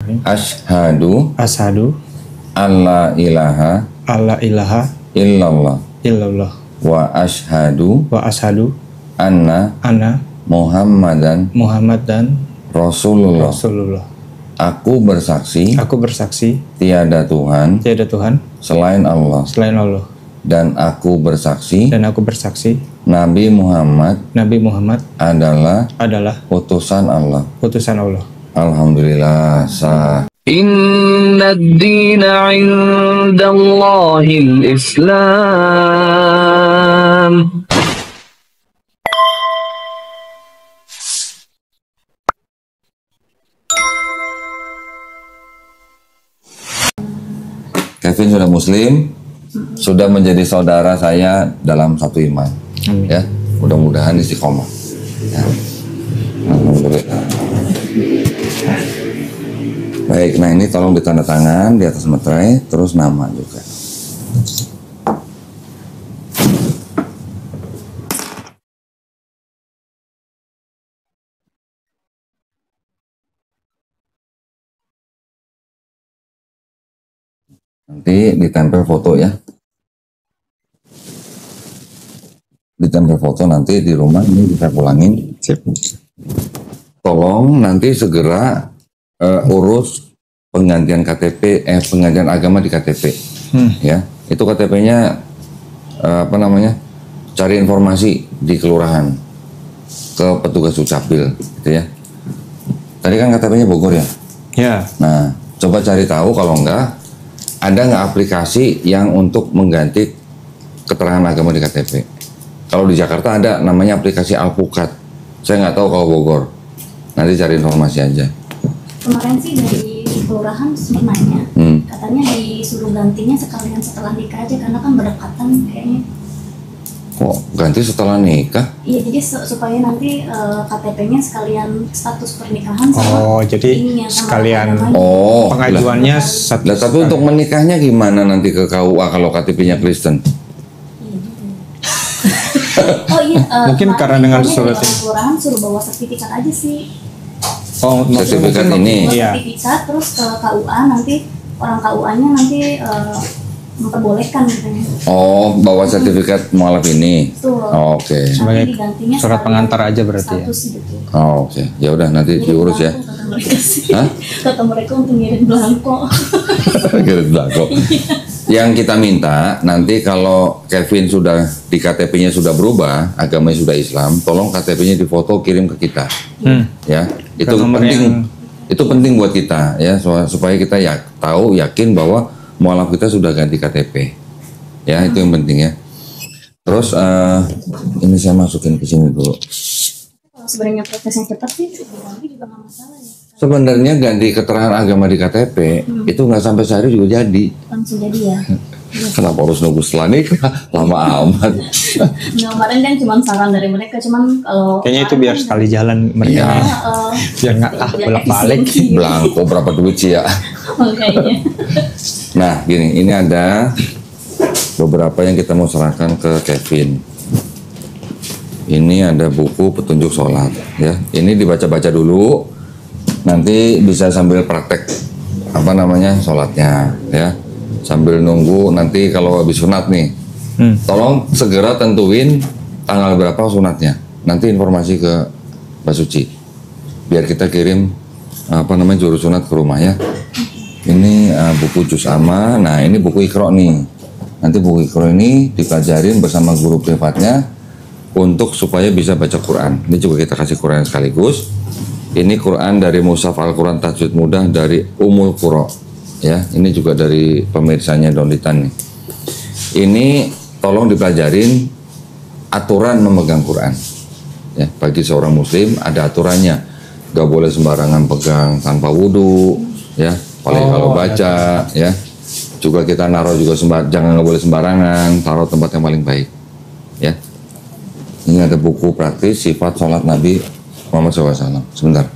Bismillahirrahmanirrahim. Asyhadu alla ilaha illallah wa asyhadu anna Muhammadan Rasulullah. Aku bersaksi tiada Tuhan selain Allah. Dan aku bersaksi Nabi Muhammad adalah utusan Allah. Alhamdulillah sah. Inna ad-dina 'indallahil Islam. Kevin sudah muslim, sudah menjadi saudara saya dalam satu iman. Amin. Ya, mudah-mudahan istiqomah. Ya. Alhamdulillah. Baik, nah ini tolong ditanda tangan di atas materai, terus nama juga. Nanti ditempel foto ya. Ditempel foto nanti di rumah, ini bisa pulangin. Sip. Tolong nanti segera urus penggantian KTP, penggantian agama di KTP. Ya, itu KTP-nya cari informasi di kelurahan ke petugas Dukcapil, gitu ya. Tadi kan KTP-nya Bogor ya. Ya. Nah, coba cari tahu kalau enggak ada nggak aplikasi yang untuk mengganti keterangan agama di KTP. Kalau di Jakarta ada namanya aplikasi Alpukat. Saya nggak tahu kalau Bogor. Nanti cari informasi aja. Kemarin sih dari kelurahan sempat nanya, katanya disuruh gantinya sekalian setelah nikah aja karena kan berdekatan kayaknya. Kok ganti setelah nikah? Iya, jadi supaya nanti KTP-nya sekalian status pernikahan sama Oh, jadi ininya, sama sekalian agamanya. pengajuannya Lah, satu. tapi untuk menikahnya gimana nanti ke KUA kalau KTP-nya Kristen? Oh iya, Mungkin karena dengan surat dari kelurahan suruh bawa sertifikat aja sih. Oh, Sertifikat mungkin- ini. Bawa Iya. sertifikat terus ke KUA, nanti orang KUA-nya nanti memperbolehkan katanya. Oh, bawa sertifikat mualaf ini. Betul. Oh, oke. Sebagai Nanti digantinya surat sekalian pengantar aja berarti ya? status gitu. Oh, oke. Ya udah nanti diurus ya. Kata mereka sih. Hah? Kata mereka untuk ngirim belangko. Garis belakang. Yang kita minta nanti kalau Kevin sudah di KTP-nya sudah berubah, agamanya sudah Islam, tolong KTP-nya difoto kirim ke kita. Ya, itu Ke nomor penting. yang- Itu penting buat kita ya, supaya kita tahu yakin bahwa mualaf kita sudah ganti KTP. Ya, itu yang penting ya. Terus ini saya masukin ke sini dulu. Kalau sebenarnya prosesnya cepat sih, diganti juga nggak masalah ya. Sebenarnya ganti keterangan agama di KTP itu nggak sampai sehari juga jadi. Langsung jadi ya. Kenapa harus nunggu setelah nikah? Lama amat. Nggak, kemarin kan cuma saran dari mereka, cuman kalau Kayaknya itu biar sekali jalan mereka. Iya. Biar nggak bolak-balik. Belangko berapa duit sih ya? Makanya. Nah, gini, ini ada beberapa yang kita mau serahkan ke Kevin. Ini ada buku petunjuk sholat, ya. Ini dibaca-baca dulu, nanti bisa sambil praktek sholatnya, ya. Sambil nunggu nanti kalau habis sunat nih, tolong segera tentuin tanggal berapa sunatnya. Nanti informasi ke Mbak Suci, biar kita kirim juru sunat ke rumah ya. Ini buku juz amma. Nah, ini buku Iqra nih. Nanti buku Iqra ini dipelajarin bersama guru privatnya untuk supaya bisa baca Quran. Ini juga kita kasih Quran sekaligus. Ini Quran dari Mushaf Al-Quran Tajwid Mudah dari Ummul Qura. Ya, ini juga dari pemirsanya Donitan nih. Ini tolong dipelajarin aturan memegang Quran. Ya, bagi seorang muslim ada aturannya. Gak boleh sembarangan pegang tanpa wudhu, ya. Paling kalau baca, ya. Juga kita naruh juga jangan nggak boleh sembarangan, taruh tempat yang paling baik, ya. Ini ada buku praktis sifat sholat Nabi Muhammad SAW. Sebentar.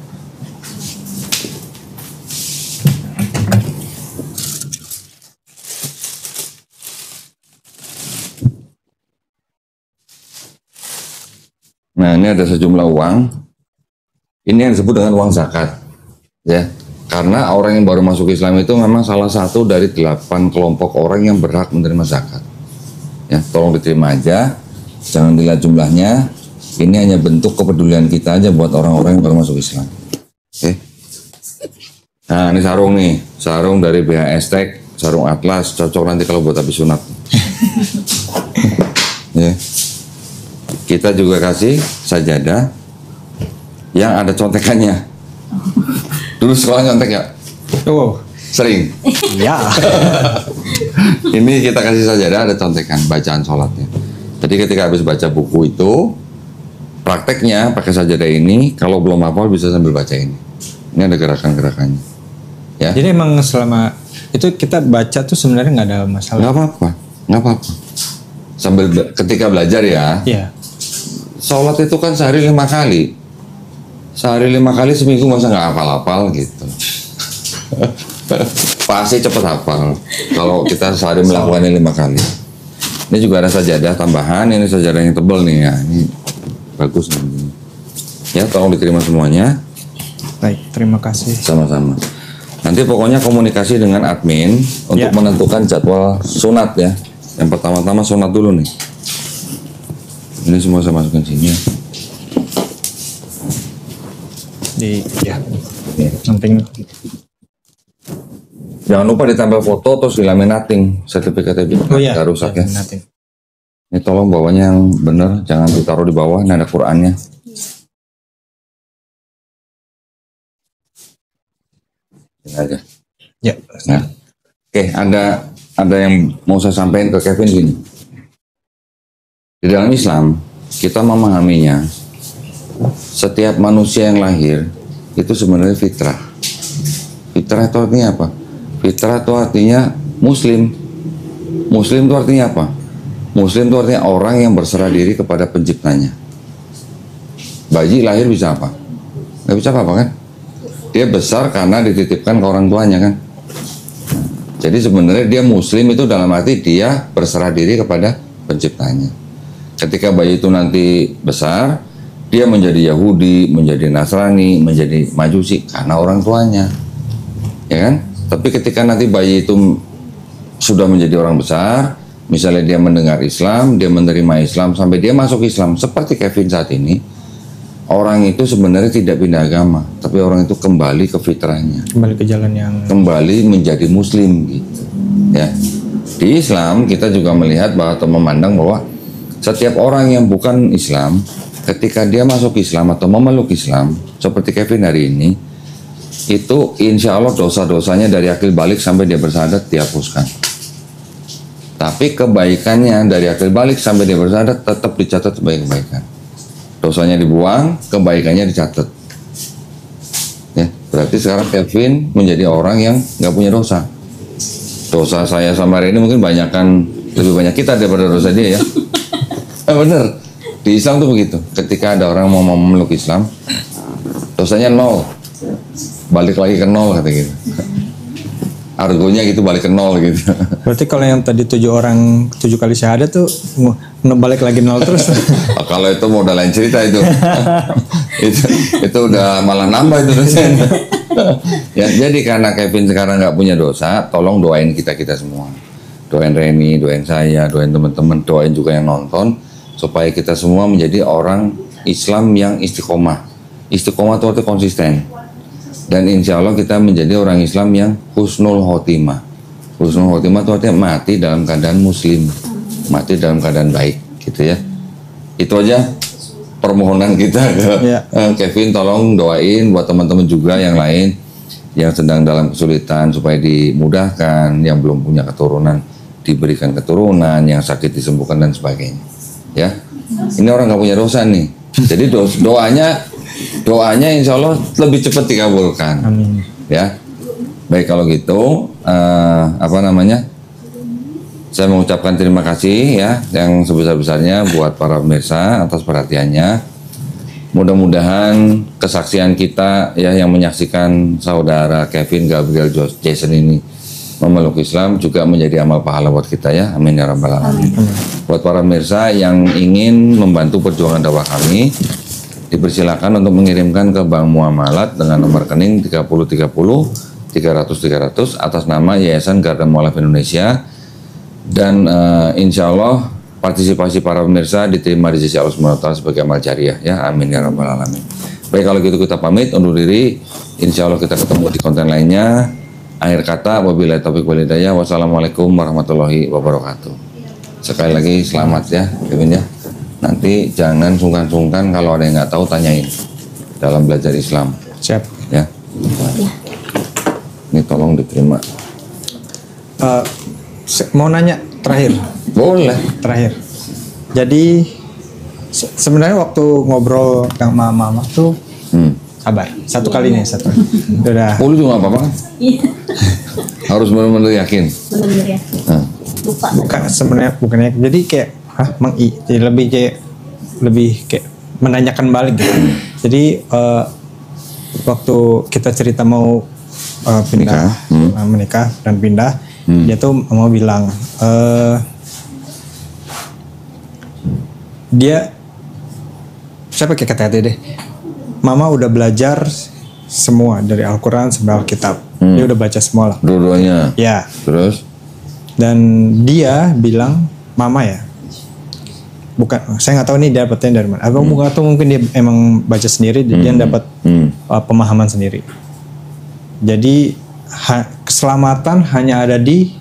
Nah, ini ada sejumlah uang. Ini yang disebut dengan uang zakat, ya. Karena orang yang baru masuk Islam itu memang salah satu dari 8 kelompok orang yang berhak menerima zakat. Ya, tolong diterima aja, jangan dilihat jumlahnya. Ini hanya bentuk kepedulian kita aja buat orang-orang yang baru masuk Islam. Oke. Nah, ini sarung nih, sarung dari BHS Tech, sarung Atlas, cocok nanti kalau buat habis sunat. Ya. Kita juga kasih sajadah yang ada contekannya. Dulu sekolah nyontek ya? Oh, Sering. ya. Ini kita kasih sajadah ada contekan bacaan sholatnya. Jadi ketika habis baca buku itu, prakteknya pakai sajadah ini, kalau belum hafal bisa sambil baca ini. Ini ada gerakan-gerakannya. Ya. Jadi emang selama itu kita baca tuh sebenarnya nggak ada masalah. Nggak apa-apa, nggak apa-apa. Sambil ketika belajar ya. Iya. Sholat itu kan sehari 5 kali. Sehari 5 kali seminggu masa nggak hafal-hafal gitu. Pasti cepet hafal. Kalau kita sehari melakukannya 5 kali. Ini juga ada sajadah tambahan. Ini sajadah yang tebal nih ya. Ini bagus nih. Ya, tolong diterima semuanya. Baik, terima kasih. Sama-sama. Nanti pokoknya komunikasi dengan admin untuk Ya. menentukan jadwal sunat ya. Yang pertama-tama sunat dulu nih. Ini semua saya masukin sini ya. Ya. Samping. Jangan lupa ditempel foto terus dilaminating sertifikatnya biar Oh iya. nggak rusak ya. Nanti. Ini tolong bawahnya yang benar, jangan ditaruh di bawah. Ini ada Qurannya. Ini aja. Ya. Nah, oke, ada yang mau saya sampaikan ke Kevin gini. Di dalam Islam kita memahaminya, setiap manusia yang lahir itu sebenarnya fitrah. Fitrah itu artinya apa? Fitrah itu artinya Muslim. Muslim itu artinya apa? Muslim itu artinya orang yang berserah diri kepada penciptanya. Bayi lahir bisa apa? Nggak bisa apa-apa kan? Dia besar karena dititipkan ke orang tuanya kan? Jadi sebenarnya dia Muslim itu dalam arti dia berserah diri kepada penciptanya. Ketika bayi itu nanti besar, dia menjadi Yahudi, menjadi Nasrani, menjadi Majusi karena orang tuanya, ya kan? Tapi ketika nanti bayi itu sudah menjadi orang besar, misalnya dia mendengar Islam, dia menerima Islam sampai dia masuk Islam, seperti Kevin saat ini, orang itu sebenarnya tidak pindah agama, tapi orang itu kembali ke fitrahnya, Kembali ke jalan yang kembali menjadi Muslim gitu, ya. Di Islam kita juga melihat bahwa atau memandang bahwa setiap orang yang bukan Islam, ketika dia masuk Islam atau memeluk Islam, seperti Kevin hari ini, itu insya Allah dosa-dosanya dari akil balik sampai dia bersyahadat dihapuskan. Tapi kebaikannya dari akil balik sampai dia bersyahadat tetap dicatat sebagai kebaikan. Dosanya dibuang, kebaikannya dicatat. Ya, berarti sekarang Kevin menjadi orang yang nggak punya dosa. Dosa saya sama Reni mungkin lebih banyak kita daripada dosa dia ya. Bener. Di Islam tuh begitu. Ketika ada orang mau memeluk Islam, dosanya 0, balik lagi ke 0 kata gitu. Argonya gitu balik ke 0 gitu. berarti kalau yang tadi 7 kali syahadat tuh balik lagi 0 terus. Kalau itu mau udah lain cerita itu. itu udah malah nambah itu dosanya. Ya, jadi karena Kevin sekarang nggak punya dosa, tolong doain kita semua. Doain Reni, doain saya, doain teman-teman, doain juga yang nonton, supaya kita semua menjadi orang Islam yang istiqomah. Istiqomah itu artinya konsisten. Dan insya Allah kita menjadi orang Islam yang husnul khotimah. Husnul khotimah itu artinya mati dalam keadaan Muslim, mati dalam keadaan baik, gitu ya. Itu aja permohonan kita ke Kevin, tolong doain buat teman-teman juga yang lain yang sedang dalam kesulitan supaya dimudahkan, yang belum punya keturunan diberikan keturunan, yang sakit disembuhkan dan sebagainya. Ya, ini orang nggak punya dosa nih. Jadi doanya insya Allah lebih cepat dikabulkan. Amin. Ya, baik kalau gitu, saya mengucapkan terima kasih ya yang sebesar-besarnya buat para pemirsa atas perhatiannya. Mudah-mudahan kesaksian kita ya yang menyaksikan saudara Kevin Gabriel Jason ini memeluk Islam juga menjadi amal pahala buat kita ya. Amin ya rabbal alamin. Buat para pemirsa yang ingin membantu perjuangan dakwah kami, dipersilakan untuk mengirimkan ke Bank Muamalat dengan nomor rekening 3030 300 atas nama Yayasan Garda Mualaf Indonesia. Dan insya Allah partisipasi para pemirsa diterima di sisi Allah SWT sebagai amal jariah ya, amin ya rabbal alamin. Baik, kalau gitu kita pamit undur diri. Insya Allah kita ketemu di konten lainnya. Akhir kata, wabillahi taufiq wal hidayah. Wassalamualaikum warahmatullahi wabarakatuh. Sekali lagi selamat ya Kevin ya. Nanti jangan sungkan-sungkan kalau ada yang nggak tahu tanyain dalam belajar Islam. Siap. Ya. Ini tolong diterima. Mau nanya terakhir. Boleh. Terakhir. Jadi sebenarnya waktu ngobrol sama mama tuh sabar. Satu kali nih, satu. Udah. Lu juga nggak apa-apa kan? Iya. Harus benar-benar yakin. Bener-bener ya. Lupa. Bukan sebenarnya bukannya. Jadi kayak jadi lebih kayak menanyakan balik gitu. Jadi waktu kita cerita mau pindah, menikah dan pindah, dia tuh mau bilang dia siapa kayak kata deh, mama udah belajar semua dari Al-Quran sampai Alkitab, dia udah baca semua lah. Dua-duanya. Ya. Terus? Dan dia bilang mama ya, bukan, saya nggak tahu nih dia dapetnya dari mana. Atau mungkin dia emang baca sendiri, dia dapat pemahaman sendiri. Jadi keselamatan hanya ada di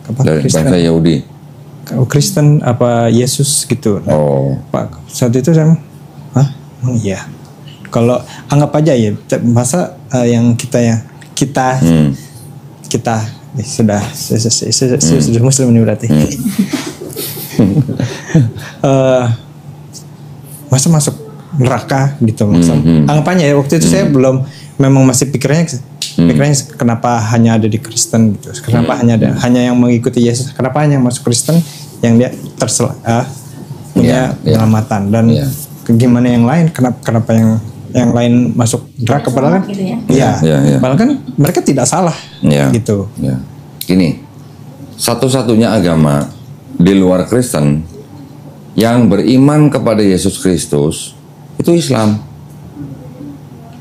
Dari bangsa Yahudi. Kristen apa Yesus gitu. Oh. Pak, saat itu saya, iya. Kalau anggap aja ya, masa yang kita sudah Muslim ini berarti. Masa masuk neraka gitu, anggapannya ya waktu itu saya belum, memang masih pikirannya kenapa hanya ada di Kristen gitu, kenapa hanya yang mengikuti Yesus, kenapa hanya yang masuk Kristen yang dia punya penyelamatan, dan gimana yang lain, kenapa yang lain masuk neraka, padahal kan gitu ya. Padahal kan mereka tidak salah gitu. Gini, satu-satunya agama di luar Kristen yang beriman kepada Yesus Kristus itu Islam.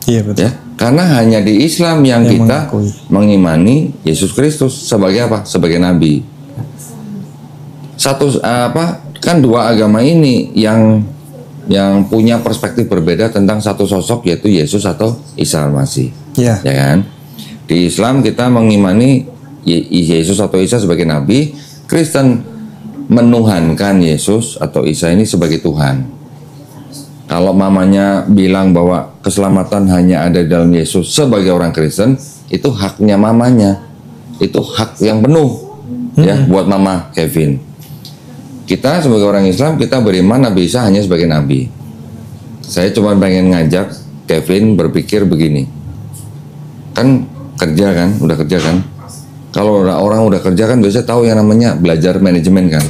Iya betul. Ya, karena hanya di Islam yang kita mengimani Yesus Kristus sebagai apa? Sebagai nabi. Kan dua agama ini yang punya perspektif berbeda tentang satu sosok, yaitu Yesus atau Isa Al-Masih. Ya kan? Di Islam kita mengimani Yesus atau Isa sebagai nabi. Kristen menuhankan Yesus atau Isa ini sebagai Tuhan. Kalau mamanya bilang bahwa keselamatan hanya ada di dalam Yesus sebagai orang Kristen, itu haknya mamanya. Itu hak yang penuh ya buat mama Kevin. Kita sebagai orang Islam, kita beriman Nabi Isa hanya sebagai nabi. Saya cuma pengen ngajak Kevin berpikir begini. Kan kerja kan, udah kerja kan. Kalau orang udah kerja kan biasanya tahu yang namanya belajar manajemen kan.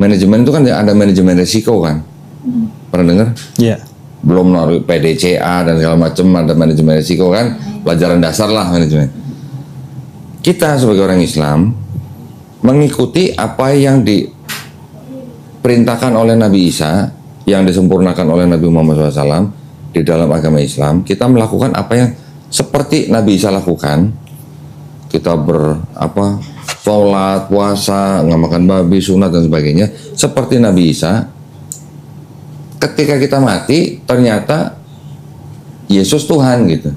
Manajemen itu kan ada manajemen risiko kan. Pernah dengar? Iya. Belum naruh PDCA dan segala macam, ada manajemen risiko kan. Pelajaran dasar lah manajemen. Kita sebagai orang Islam mengikuti apa yang diperintahkan oleh Nabi Isa, yang disempurnakan oleh Nabi Muhammad SAW di dalam agama Islam. Kita melakukan apa yang seperti Nabi Isa lakukan. Kita sholat, puasa, nggak makan babi, sunat dan sebagainya seperti Nabi Isa. Ketika kita mati, ternyata Yesus Tuhan gitu.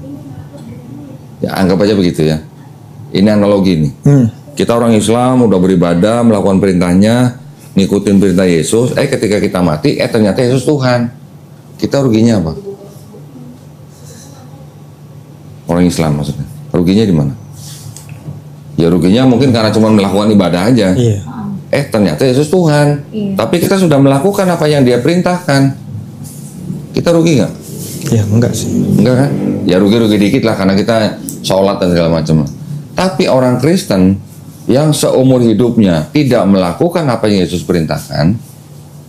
Ya, anggap aja begitu ya. Ini analogi nih. Kita orang Islam udah beribadah, melakukan perintahnya, ngikutin perintah Yesus. Ketika kita mati, ternyata Yesus Tuhan. Kita ruginya apa? Orang Islam maksudnya. Ruginya di mana? Ya ruginya mungkin karena cuma melakukan ibadah aja. Iya. Ternyata Yesus Tuhan. Iya. Tapi kita sudah melakukan apa yang Dia perintahkan. Kita rugi nggak? Ya enggak sih. Enggak kan? Ya rugi-rugi dikit lah karena kita sholat dan segala macam. Tapi orang Kristen yang seumur hidupnya tidak melakukan apa yang Yesus perintahkan,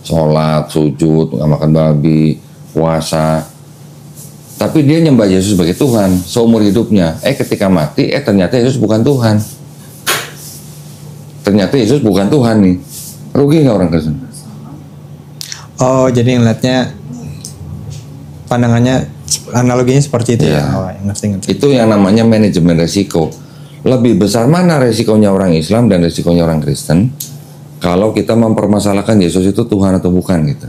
sholat, sujud, nggak makan babi, puasa, tapi dia nyembah Yesus sebagai Tuhan seumur hidupnya. Ketika mati, ternyata Yesus bukan Tuhan. Ternyata Yesus bukan Tuhan nih. Rugi nggak orang Kristen? Oh, jadi ngeliatnya pandangannya Analoginya seperti itu Iya. ya. Oh, ngerti. Itu yang namanya manajemen resiko. Lebih besar mana resikonya orang Islam dan resikonya orang Kristen kalau kita mempermasalahkan Yesus itu Tuhan atau bukan gitu.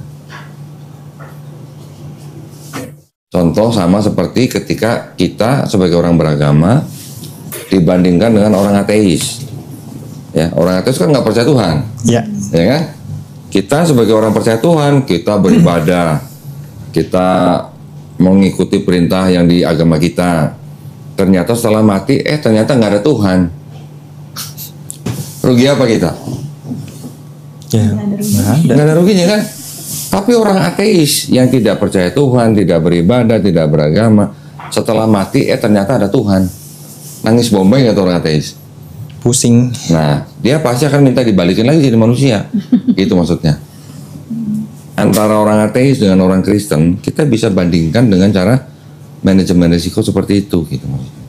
Contoh sama seperti ketika kita sebagai orang beragama dibandingkan dengan orang ateis. Ya, orang ateis kan nggak percaya Tuhan, Ya. ya kan? Kita sebagai orang percaya Tuhan, kita beribadah, kita mengikuti perintah yang di agama kita. Ternyata setelah mati, ternyata nggak ada Tuhan. Rugi apa kita? Ya. Nggak ada ruginya kan? Tapi orang ateis yang tidak percaya Tuhan, tidak beribadah, tidak beragama, setelah mati, ternyata ada Tuhan. Nangis bombay nggak tuh orang ateis? Pusing. Nah, dia pasti akan minta dibalikin lagi jadi manusia. Itu maksudnya. Antara orang ateis dengan orang Kristen, kita bisa bandingkan dengan cara manajemen risiko seperti itu, gitu maksudnya.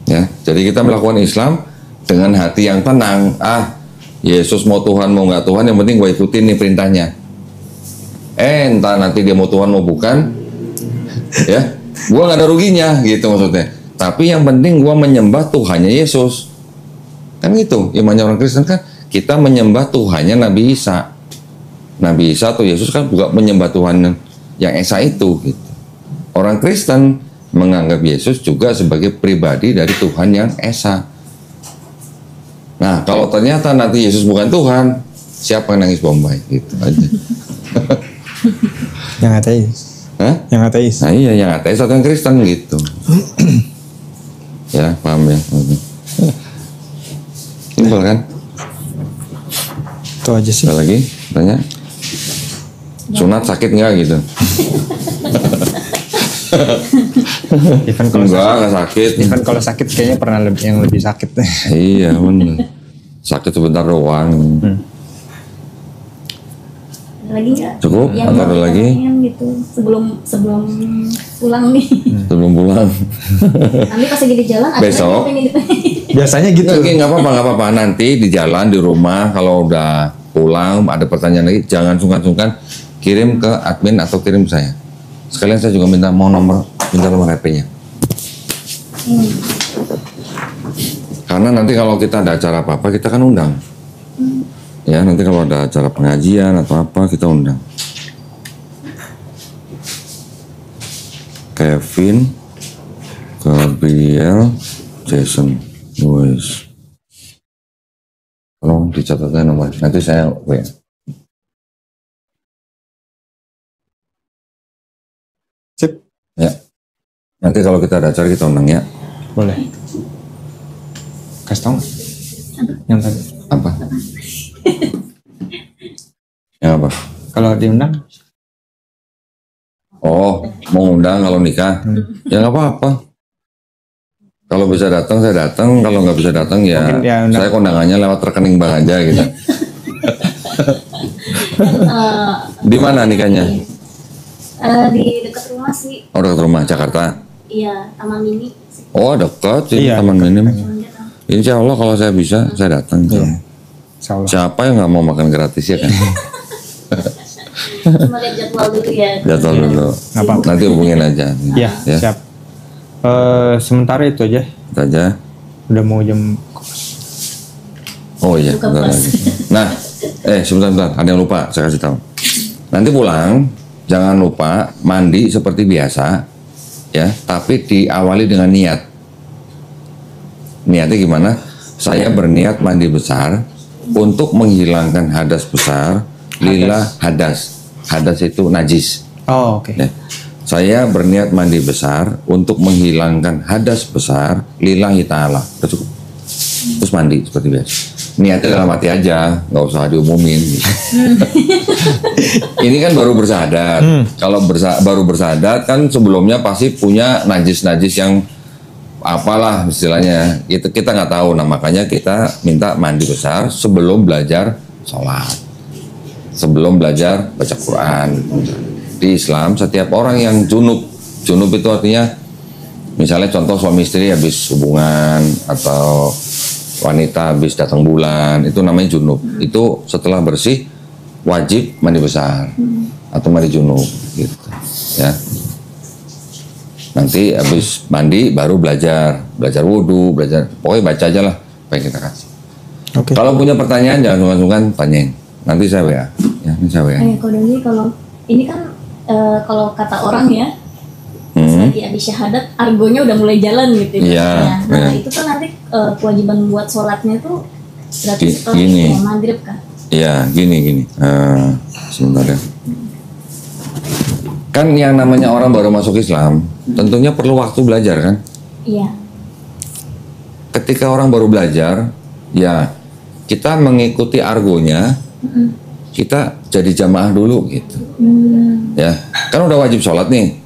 Ya, jadi kita melakukan Islam dengan hati yang tenang. Yesus mau Tuhan mau nggak Tuhan, yang penting gue ikutin nih perintahnya. Entah nanti dia mau Tuhan mau bukan, ya, gue nggak ada ruginya, gitu maksudnya. Tapi yang penting gue menyembah Tuhannya Yesus, kan gitu. Imannya orang Kristen kan kita menyembah Tuhannya Nabi Isa. Nabi Isa atau Yesus kan juga menyembah Tuhan yang Esa itu, gitu. Orang Kristen menganggap Yesus juga sebagai pribadi dari Tuhan yang Esa. Nah, kalau ternyata nanti Yesus bukan Tuhan, siapa yang nangis bombay? Gitu aja. Yang ateis. Hah? Yang ateis. Nah iya, yang ateis atau yang Kristen gitu. Ya, paham ya. Simpel kan? Itu aja sih. Ada lagi? Tanya? Sunat sakit nggak gitu? Even kalau Enggak sakit. Even kalau sakit kayaknya pernah yang lebih sakit. Iya, bener. Sakit sebentar doang. Ada lagi nggak? Cukup? Yang Atau mau ada lagi? ditanyain gitu sebelum pulang nih. Sebelum pulang. Nanti pas lagi di jalan ada Besok. lagi yang pengen ditanyain. Biasanya gitu. Oke, nggak apa-apa. Nanti di jalan, di rumah, kalau udah pulang, ada pertanyaan lagi, jangan sungkan-sungkan kirim ke admin atau kirim saya. Sekalian saya juga minta nomor HP-nya. Karena nanti kalau kita ada acara apa-apa, kita kan undang. Ya, nanti kalau ada acara pengajian atau apa, kita undang. Kevin, Gabriel, Jason, Luis. Tolong dicatatnya nomor. Nanti saya WA. Sip. Ya. Nanti kalau kita ada acara kita undang ya. Boleh. Kasih tau nggak? Yang tadi. Apa? Ya apa? Kalau diundang, Oh, mau undang kalau nikah? Ya nggak apa-apa. Kalau bisa datang saya datang, kalau nggak bisa datang ya, Mungkin ya undang. saya kondangannya lewat rekening bank aja gitu. Di mana nikahnya? Di dekat rumah sih. Oh, dekat rumah Jakarta. Iya, Taman Mini. Oh, dekat sini Iya, Taman Minim. Cuman dia tahu. Insya Allah kalau saya bisa, saya datang. insya Allah. Siapa yang nggak mau makan gratis ya kan? Cuma lihat jadwal dulu ya. Jadwal dulu. Nggak apa-apa. Nanti hubungin aja. Ya, siap. Sementara itu aja. Itu aja. Udah mau jam. Oh iya. Buka Bentar puasa. lagi. Nah, sebentar. Ada yang lupa. Saya kasih tahu. Nanti pulang, jangan lupa mandi seperti biasa, ya. Tapi diawali dengan niat. Niatnya gimana? Saya berniat mandi besar untuk menghilangkan hadas besar, lillah hadas. Hadas itu najis. Oh, oke. Ya. Saya berniat mandi besar untuk menghilangkan hadas besar lillahi ta'ala. Udah cukup. Terus mandi seperti biasa. Niatnya dalam hati aja, nggak usah diumumin. Gitu. Ini kan baru bersahadat. Kalau baru bersahadat kan sebelumnya pasti punya najis-najis yang apalah istilahnya. Itu kita nggak tahu. Nah makanya kita minta mandi besar sebelum belajar sholat. Sebelum belajar baca Quran. Di Islam setiap orang yang junub itu artinya misalnya contoh suami istri habis hubungan atau wanita habis datang bulan itu namanya junub. Itu setelah bersih wajib mandi besar. atau mandi junub gitu ya. Nanti habis mandi baru belajar wudhu, pokoknya baca aja lah apa yang kita kasih. Oke. Kalau punya pertanyaan jangan sungkan-sungkan tanyain. Nanti saya WA. Ya, ini saya WA. Kalau ini kan kalau kata orang ya, lagi habis syahadat argonya udah mulai jalan gitu. Iya. Nah Ya. itu kan nanti kewajiban buat sholatnya tuh berarti setelah Gini. maghrib kan? Iya, gini. Sebentar ya. Kan yang namanya orang baru masuk Islam, tentunya perlu waktu belajar kan? Iya. Ketika orang baru belajar, ya kita mengikuti argonya, kita jadi jamaah dulu gitu. Ya, kan udah wajib sholat nih.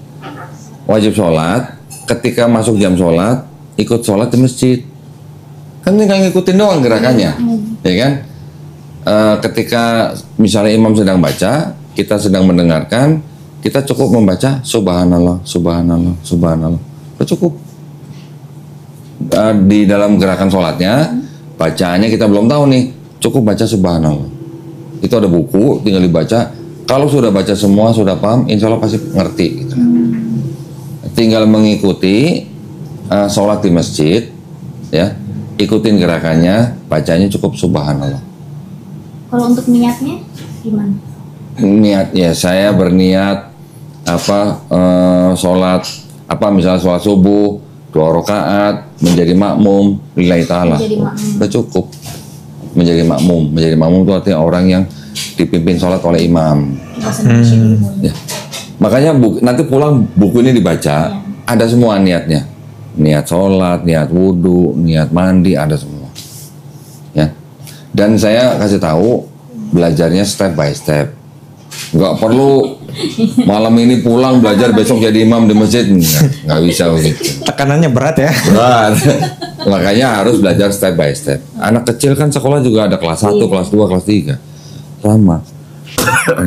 Wajib sholat, ketika masuk jam sholat, ikut sholat di masjid. Kan tinggal ngikutin doang gerakannya, ya kan? Ketika misalnya imam sedang baca, kita sedang mendengarkan, kita cukup membaca subhanallah, subhanallah, subhanallah. Itu cukup. Di dalam gerakan sholatnya, bacaannya kita belum tahu nih, cukup baca subhanallah. Itu ada buku, tinggal dibaca. Kalau sudah baca semua, sudah paham, insya Allah pasti ngerti. Gitu. Tinggal mengikuti sholat di masjid, ya, ikutin gerakannya, bacanya cukup subhanallah. Kalau untuk niatnya gimana? Niatnya saya berniat sholat misalnya sholat subuh 2 rakaat menjadi makmum lillahi ta'ala. Udah cukup menjadi makmum itu artinya orang yang dipimpin sholat oleh imam. Ya. Makanya nanti pulang buku ini dibaca, ada semua niatnya, niat sholat, niat wudhu, niat mandi, ada semua ya. Dan saya kasih tahu belajarnya step by step. Nggak perlu malam ini pulang belajar besok jadi imam di masjid, nggak bisa begitu. Tekanannya berat ya. Berat. Makanya harus belajar step by step. Anak kecil kan sekolah juga ada kelas 1, kelas 2, kelas 3. Sama.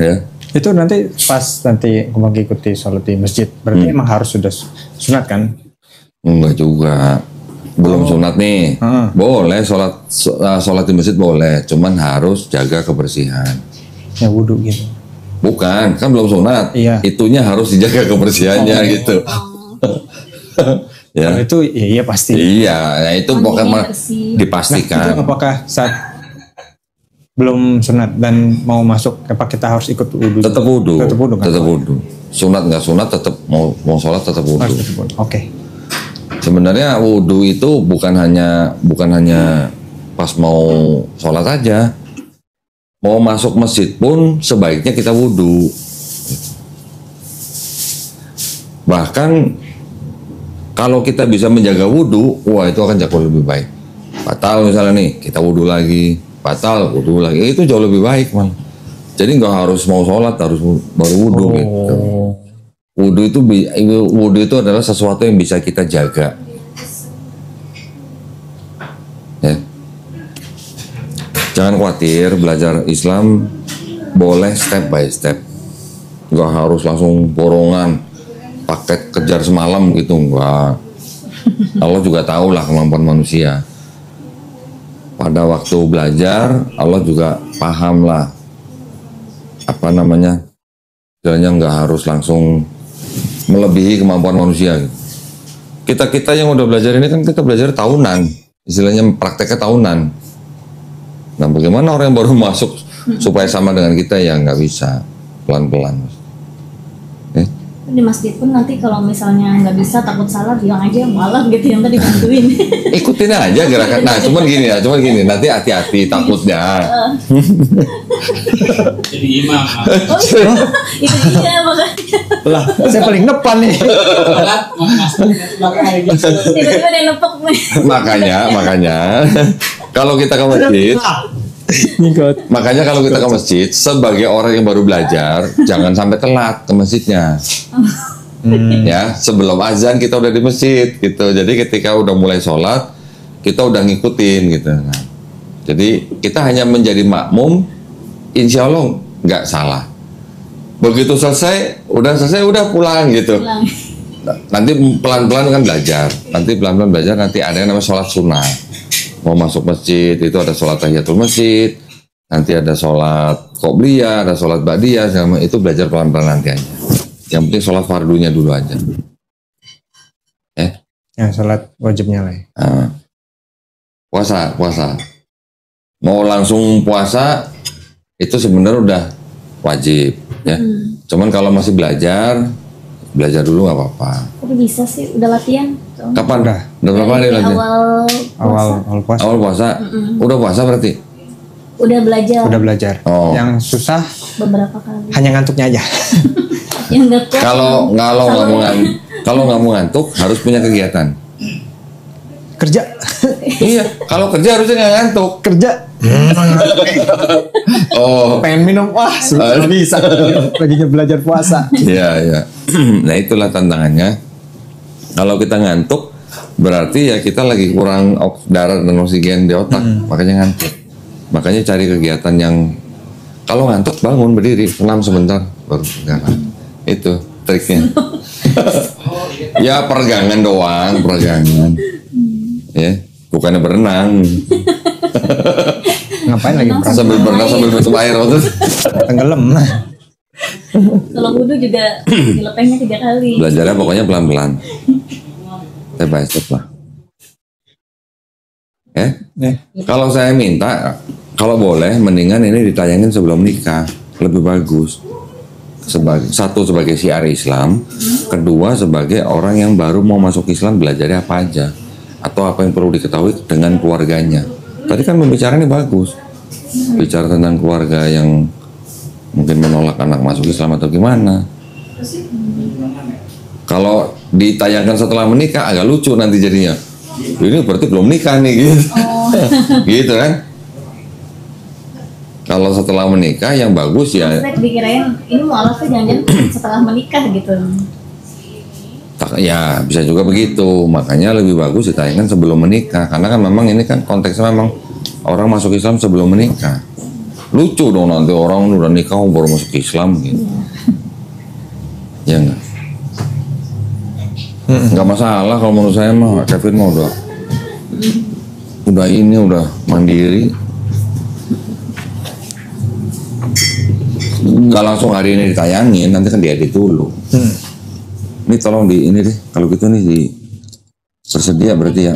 Ya. Itu nanti pas nanti mengikuti sholat di masjid, berarti emang harus sudah sunat kan? Enggak juga. Belum sunat nih. Boleh sholat di masjid boleh, cuman harus jaga kebersihan. Ya wudhu gitu. Bukan, kan belum sunat. Iya. Itunya harus dijaga kebersihannya gitu. Ya. Kalau itu iya pasti. Iya, ya itu pokoknya dipastikan. Itu apakah saat belum sunat dan mau masuk apa kita harus ikut wudhu? Tetap wudhu. Tetap wudhu kan? Tetap wudhu. Sunat nggak sunat tetap mau sholat tetap wudhu. Oke. Sebenarnya wudhu itu bukan hanya pas mau sholat aja. Mau masuk masjid pun sebaiknya kita wudhu. Bahkan kalau kita bisa menjaga wudhu, wah itu akan jauh lebih baik. Batal misalnya nih, kita wudhu lagi, batal wudhu lagi, itu jauh lebih baik malah. Jadi nggak harus mau sholat harus baru wudhu gitu. Wudhu itu adalah sesuatu yang bisa kita jaga. Ya. Jangan khawatir, belajar Islam boleh step by step. Nggak harus langsung borongan, paket kejar semalam gitu, enggak. Allah juga tahu lah kemampuan manusia. Pada waktu belajar, Allah juga paham lah istilahnya nggak harus langsung melebihi kemampuan manusia. Kita yang udah belajar ini kan kita belajar tahunan, istilahnya prakteknya tahunan. Nah bagaimana orang yang baru masuk supaya sama dengan kita, ya nggak bisa, pelan-pelan. Di masjid pun nanti kalau misalnya nggak bisa takut salah bilang aja malah gitu yang tadi bantuin. Ikutin aja gerakan. Nah cuman gini nanti hati-hati takutnya. Jadi imam. Oh iya, itu dia makanya. Lah, saya paling depan nih. Tiba-tiba dia nepok nih. Makanya kalau kita ke masjid, makanya kalau kita ke masjid sebagai orang yang baru belajar, jangan sampai telat ke masjidnya. Ya, sebelum azan kita udah di masjid gitu. Jadi ketika udah mulai sholat, kita udah ngikutin gitu. Nah, jadi kita hanya menjadi makmum, insya Allah nggak salah. Begitu selesai udah pulang gitu. Pulang. Nanti pelan-pelan kan belajar. Nanti ada yang namanya sholat sunnah. Mau masuk masjid itu ada sholat tahiyatul masjid, nanti ada sholat qobliyah, ada sholat ba'diyah, itu belajar pelan-pelan nanti aja. Yang penting sholat fardunya dulu aja. Ya, sholat wajibnya lah. Nah, puasa. Mau langsung puasa itu sebenarnya udah wajib ya. Cuman kalau masih belajar dulu nggak apa-apa. Tapi bisa sih, udah latihan. Tuh. Kapan? Udah berapa hari Dari latihan? awal puasa. Awal puasa. Awal puasa? Udah puasa berarti? Udah belajar Udah belajar. Oh. Yang susah beberapa kali. hanya ngantuknya aja. Yang nggak kuat. Kalau nggak mau ngantuk harus punya kegiatan. Kerja. Iya, kalau kerja harusnya nggak ngantuk. Kerja. Oh, Pengen minum. Wah, sudah bisa. Lagi belajar puasa. iya. Nah itulah tantangannya. Kalau kita ngantuk, berarti ya kita lagi kurang darah dan oksigen di otak, makanya ngantuk. Makanya cari kegiatan yang kalau ngantuk bangun berdiri, senam sebentar, baru jalan. Itu triknya. Ya peregangan doang, peregangan. Ya, bukannya berenang. Ngapain lagi berenang? Sambil berenang sambil minum air waktu. Tenggelam. Kalau wudhu juga dilepehnya 3 kali. Belajarnya pokoknya pelan-pelan. Step by step lah. Ya. Kalau saya minta, kalau boleh, mendingan ini ditayangin sebelum nikah, lebih bagus. Sebagai syiar Islam, kedua sebagai orang yang baru mau masuk Islam belajarnya apa aja, atau apa yang perlu diketahui dengan keluarganya. Tadi kan pembicaranya bagus, bicara tentang keluarga yang mungkin menolak anak masuk Islam atau gimana. Kalau ditayangkan setelah menikah agak lucu nanti jadinya. Ini berarti belum nikah nih gitu. Gitu kan? Kalau setelah menikah yang bagus ya. Saya dikirain ini mualafnya jangan-jangan setelah menikah gitu. Ya bisa juga begitu. Makanya lebih bagus ditayangkan sebelum menikah. Karena kan memang ini kan konteksnya memang orang masuk Islam sebelum menikah. Lucu dong nanti orang udah nikah baru masuk Islam gitu. Ya enggak? Enggak masalah kalau menurut saya mah. Kevin mah udah mandiri. Nggak langsung hari ini ditayangin, nanti kan diedit dulu. Ini tolong ini deh, kalau gitu nih tersedia berarti ya.